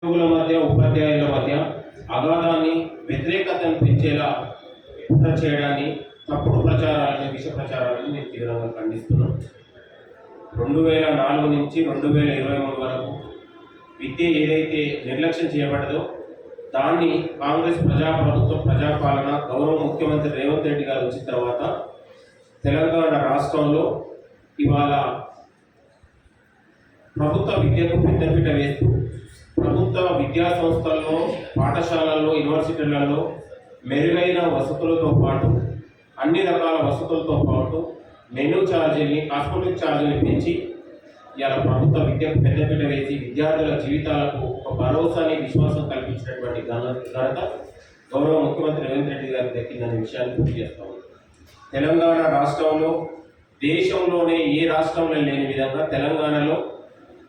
ఉద్యోగుల మధ్య ఉపాధ్యాయుల మధ్య అగాధాన్ని వ్యతిరేకతను పెంచేలా కుట్ర చేయడాన్ని తప్పుడు ప్రచారాలని విష ప్రచారాలని నేను తీవ్రంగా ఖండిస్తున్నాను. 2004 నుంచి 2023 వరకు విద్య ఏదైతే నిర్లక్ష్యం చేయబడదో దాన్ని కాంగ్రెస్ ప్రజాప్రభుత్వం ప్రజాపాలన గౌరవ ముఖ్యమంత్రి రేవంత్ రెడ్డి గారు వచ్చిన తర్వాత తెలంగాణ రాష్ట్రంలో ఇవాళ ప్రభుత్వ విద్యకు పెద్దపీట వేస్తూ ప్రభుత్వ విద్యా సంస్థల్లో పాఠశాలల్లో యూనివర్సిటీలలో మెరుగైన వసతులతో పాటు అన్ని రకాల వసతులతో పాటు మెనూ ఛార్జీని కాస్మెటిక్ ఛార్జీని పెంచి ఇలా ప్రభుత్వ విద్యకు పెద్దపీట వేసి విద్యార్థుల జీవితాలకు ఒక భరోసాని విశ్వాసం కల్పించినటువంటి ఘనత గౌరవ ముఖ్యమంత్రి రేవంత్ రెడ్డి గారికి దక్కిందనే విషయాన్ని గుర్తు చేస్తాము. తెలంగాణ రాష్ట్రంలో దేశంలోనే ఏ రాష్ట్రంలో లేని విధంగా తెలంగాణలో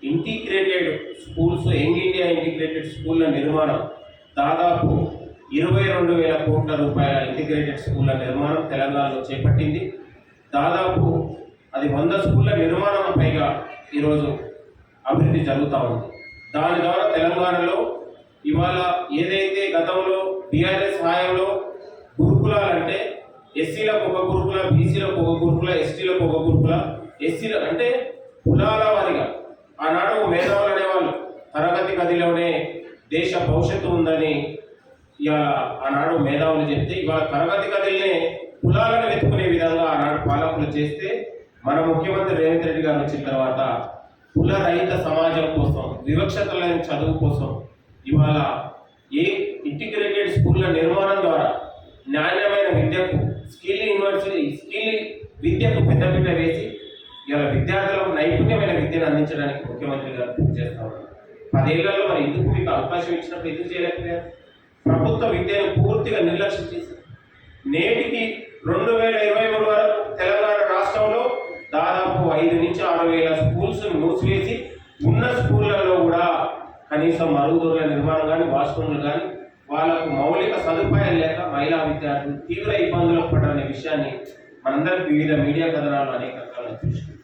integrated schools young India integrated స్కూళ్ళ నిర్మాణం దాదాపు 22,000 కోట్ల రూపాయల ఇంటిగ్రేటెడ్ స్కూళ్ళ నిర్మాణం తెలంగాణలో చేపట్టింది. దాదాపు అది 100 స్కూళ్ళ నిర్మాణం పైగా ఈరోజు అభివృద్ధి జరుగుతూ ఉంది. దాని ద్వారా తెలంగాణలో ఇవాళ ఏదైతే గతంలో బీఆర్ఎస్ హాయంలో గురుకులాలంటే ఎస్సీలకు ఒక గురుకుల, బీసీలకు ఒక గురుకుల, ఎస్టీలకు ఒక గురుకుల, ఎస్సీలు అంటే కులాల వారిగా ఆనాడు మేధావులు అనేవాళ్ళు తరగతి గదిలోనే దేశ భవిష్యత్తు ఉందని ఇవాళ ఆనాడు మేధావులు చెప్తే ఇవాళ తరగతి గదిలోనే కులాలను వెతుకునే విధంగా ఆనాడు పాలకులు చేస్తే మన ముఖ్యమంత్రి రేవంత్ రెడ్డి గారు వచ్చిన తర్వాత కుల రహిత సమాజం కోసం వివక్షత లేని చదువు కోసం ఇవాళ ఏ ఇంటిగ్రేటెడ్ స్కూళ్ళ నిర్మాణం ద్వారా నాణ్యమైన విద్యకు స్కిల్ విద్యకు పెద్దపీట వేసి ఇలా విద్యార్థులకు నైపుణ్యమైన విద్యను అందించడానికి ముఖ్యమంత్రి గారు కృషి చేస్తా ఉన్నారు. 10 ఏళ్లలో మరి ఎందుకు మీకు అవకాశం ఇచ్చినప్పుడు ఎందుకు చేయలేకపోయారు? ప్రభుత్వ విద్యను పూర్తిగా నిర్లక్ష్యం చేసి నేటికి 2023 వరకు తెలంగాణ రాష్ట్రంలో దాదాపు 5 నుంచి 6,000 స్కూల్స్ మూసివేసి ఉన్న స్కూళ్ళలో కూడా కనీసం మరుగుదొరల నిర్మాణం కానీ వాష్రూమ్లు కానీ వాళ్ళకు మౌలిక సదుపాయాలు లేక మహిళా విద్యార్థులు తీవ్ర ఇబ్బందులకు పడాలనే విషయాన్ని మనందరికీ వివిధ మీడియా కథనాలు అనేక రకాల చూస్తున్నాం.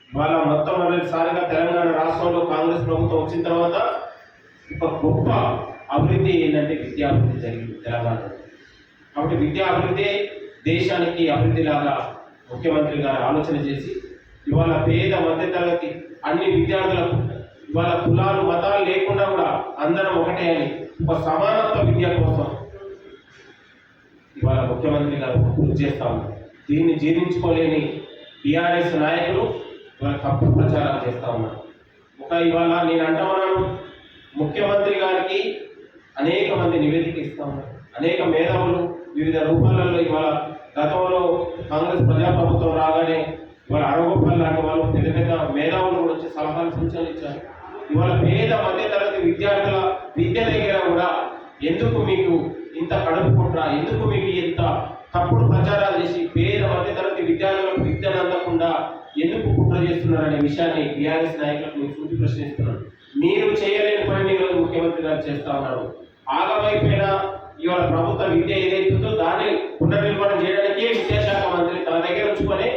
వాళ్ళ మొట్టమొదటిసారిగా తెలంగాణ రాష్ట్రంలో కాంగ్రెస్ ప్రభుత్వం వచ్చిన తర్వాత ఒక గొప్ప అభివృద్ధి ఏంటంటే విద్యా అభివృద్ధి జరిగింది తెలంగాణలో. కాబట్టి విద్యా అభివృద్ధి దేశానికి అభివృద్ధి లాగా ముఖ్యమంత్రి గారు ఆలోచన చేసి ఇవాళ పేద మధ్యతరగతి అన్ని విద్యార్థులకు ఇవాళ కులాలు మతాలు లేకుండా కూడా అందరం ఒకటే అని ఒక సమానత్వ విద్య కోసం ఇవాళ ముఖ్యమంత్రి గారు కృషి చేస్తా ఉన్నారు. దీన్ని జీర్ణించుకోలేని టీఆర్ఎస్ నాయకులు ఇవాళ తప్పుడు ప్రచారాలు చేస్తా ఉన్నారు. ఇవాళ నేను అంటా ఉన్నాను, ముఖ్యమంత్రి గారికి అనేక మంది నివేదిక ఇస్తా ఉన్నారు. అనేక మేధావులు వివిధ రూపాలలో ఇవాళ గతంలో కాంగ్రెస్ ప్రజాప్రభుత్వం రాగానే ఇవాళ అరగోపాల్ లాంటి వాళ్ళు పెద్ద పెద్ద మేధావులు కూడా వచ్చి సలహాలు సూచనలు ఇచ్చారు. ఇవాళ పేద మధ్యతరగతి విద్యార్థుల విద్య దగ్గర కూడా ఎందుకు మీకు ఇంత కడుపుకుంటా, ఎందుకు మీకు ఇంత తప్పుడు ప్రచారాలు చేసి పేద మధ్యతరగతి విద్యార్థులకు విద్యను అందకుండా ఎందుకు కుట్ర చేస్తున్నారనే విషయాన్ని టీఆర్ఎస్ నాయకులకు నేను సూచి ప్రశ్నిస్తున్నాను. మీరు చేయలేని పని ఈరోజు ముఖ్యమంత్రి గారు చేస్తా ఉన్నారు. ఆగమైపోయిన ఇవాళ ప్రభుత్వ విద్య ఏదైతుందో దాన్ని పునర్నిర్మాణం చేయడానికే విద్యాశాఖ మంత్రి తన దగ్గర ఉంచుకొని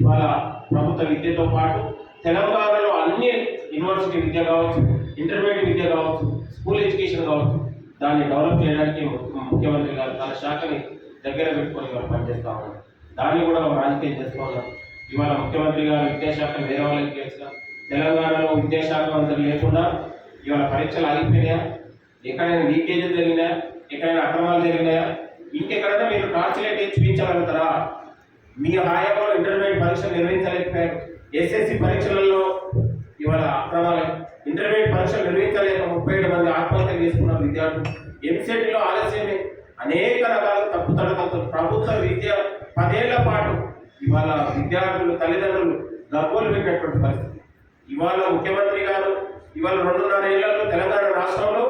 ఇవాళ ప్రభుత్వ విద్యతో పాటు తెలంగాణలో అన్ని యూనివర్సిటీ విద్య కావచ్చు, ఇంటర్మీడియట్ విద్య కావచ్చు, స్కూల్ ఎడ్యుకేషన్ కావచ్చు, దాన్ని డెవలప్ చేయడానికి ముఖ్యమంత్రి గారు తన శాఖని దగ్గర పెట్టుకొని ఇవాళ పనిచేస్తూ ఉన్నారు. దాన్ని కూడా రాజకీయం చేస్తూ ఉన్నారు. ఇవాళ ముఖ్యమంత్రి గారు విద్యాశాఖను వేరే వాళ్ళకి చేసిన తెలంగాణలో విద్యాశాఖ మంత్రి లేకుండా ఇవాళ పరీక్షలు ఆగిపోయినాయా? ఎక్కడైనా లీకేజీలు జరిగినాయా? ఎక్కడైనా అక్రమాలు జరిగినాయా? ఇంకెక్కడైనా మీరు టార్చ్ లైట్ చూపించగలుగుతారా? మీ హాయంలో ఇంటర్మీడియట్ పరీక్షలు నిర్వహించలేకపోయారు. ఎస్ఎస్సి పరీక్షలలో ఇవాళ అక్రమాలే. ఇంటర్మీడియట్ పరీక్షలు నిర్వహించలేక 37 మంది ఆత్మహత్య చేసుకున్నారు విద్యార్థులు. ఎంసెట్లో ఆలస్యమే. అనేక రకాల తప్పుతడకలతో ప్రభుత్వ విద్య 10 ఏళ్ల పాటు ఇవాళ విద్యార్థులు తల్లిదండ్రులు గర్భాలు పెట్టినటువంటి పరిస్థితి. ఇవాళ ముఖ్యమంత్రి గారు ఇవాళ 2.5 ఏళ్లలో తెలంగాణ రాష్ట్రంలో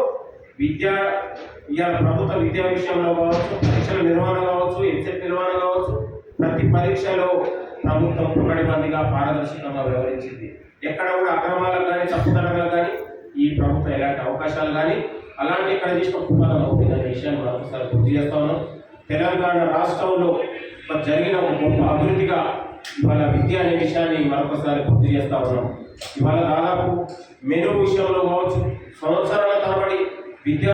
ఇవాళ ప్రభుత్వ విద్యా విషయంలో కావచ్చు, పరీక్షల నిర్వహణ కావచ్చు, ఎంసెట్ నిర్వహణ కావచ్చు, ప్రతి పరీక్షలో ప్రభుత్వం పునడిబందిగా పారదర్శకంగా వ్యవహరించింది. ఎక్కడ కూడా అక్రమాలకు కానీ తప్పుదడలకు కానీ ఈ ప్రభుత్వం ఎలాంటి అవకాశాలు కానీ అలాంటి ఎక్కడ చేసిన కుటుంబాలు అవుతుందనే విషయాన్ని మనం ఒకసారి గుర్తు చేస్తా ఉన్నాం. తెలంగాణ రాష్ట్రంలో జరిగిన ఒక గొప్ప అభివృద్ధిగా ఇవాళ విద్య అనే విషయాన్ని మరొకసారి గుర్తు చేస్తా ఉన్నాం. ఇవాళ దాదాపు మెను విషయంలో కావచ్చు సంవత్సరాల తరబడి విద్య